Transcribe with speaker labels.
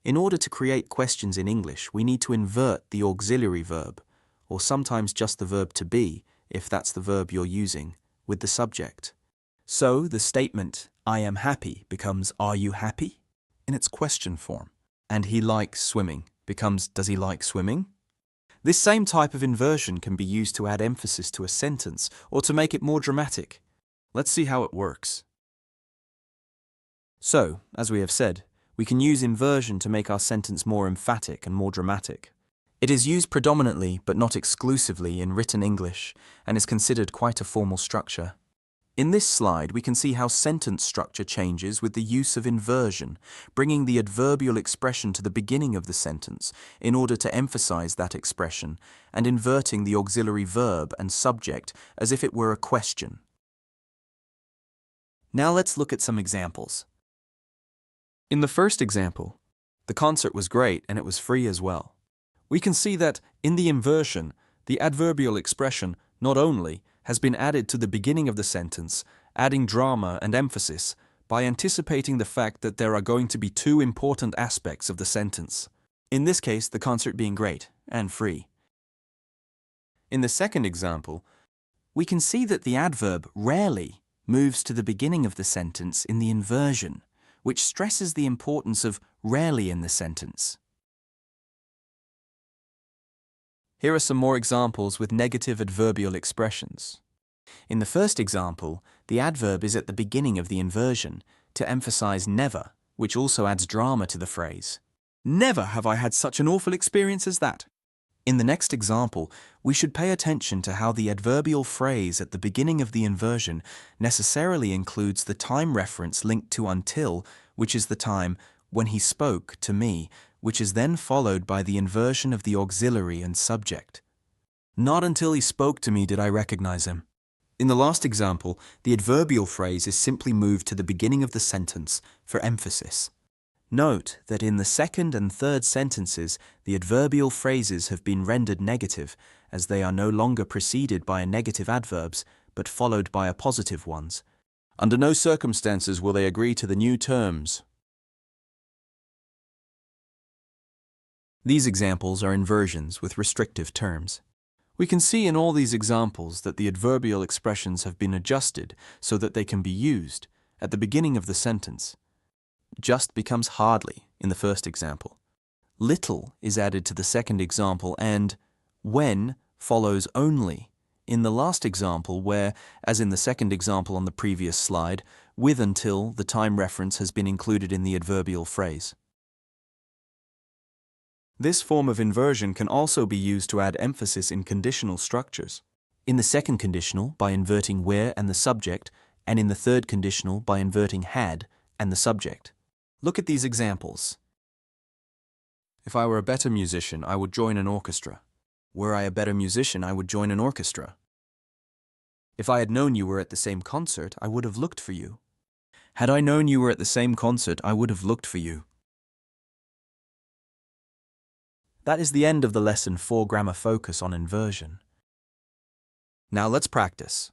Speaker 1: In order to create questions in English, we need to invert the auxiliary verb, or sometimes just the verb to be, if that's the verb you're using, with the subject. So the statement, I am happy, becomes, are you happy? In its question form. And he likes swimming becomes, does he like swimming? This same type of inversion can be used to add emphasis to a sentence or to make it more dramatic. Let's see how it works. So, as we have said, we can use inversion to make our sentence more emphatic and more dramatic. It is used predominantly, but not exclusively, in written English, and is considered quite a formal structure. In this slide, we can see how sentence structure changes with the use of inversion, bringing the adverbial expression to the beginning of the sentence in order to emphasize that expression, and inverting the auxiliary verb and subject as if it were a question. Now let's look at some examples. In the first example, the concert was great and it was free as well. We can see that, in the inversion, the adverbial expression not only has been added to the beginning of the sentence, adding drama and emphasis by anticipating the fact that there are going to be two important aspects of the sentence. In this case, the concert being great and free. In the second example, we can see that the adverb rarely moves to the beginning of the sentence in the inversion, which stresses the importance of rarely in the sentence. Here are some more examples with negative adverbial expressions. In the first example, the adverb is at the beginning of the inversion to emphasize never, which also adds drama to the phrase. Never have I had such an awful experience as that. In the next example, we should pay attention to how the adverbial phrase at the beginning of the inversion necessarily includes the time reference linked to until, which is the time when he spoke to me, which is then followed by the inversion of the auxiliary and subject. Not until he spoke to me did I recognize him. In the last example, the adverbial phrase is simply moved to the beginning of the sentence for emphasis. Note that in the second and third sentences, the adverbial phrases have been rendered negative, as they are no longer preceded by a negative adverbs, but followed by a positive ones. Under no circumstances will they agree to the new terms. These examples are inversions with restrictive terms. We can see in all these examples that the adverbial expressions have been adjusted so that they can be used at the beginning of the sentence. Just becomes hardly in the first example. Little is added to the second example, and when follows only in the last example where, as in the second example on the previous slide, with until the time reference has been included in the adverbial phrase. This form of inversion can also be used to add emphasis in conditional structures. In the second conditional, by inverting where and the subject, and in the third conditional, by inverting had and the subject. Look at these examples. If I were a better musician, I would join an orchestra. Were I a better musician, I would join an orchestra. If I had known you were at the same concert, I would have looked for you. Had I known you were at the same concert, I would have looked for you. That is the end of the lesson 4 grammar focus on inversion. Now let's practice.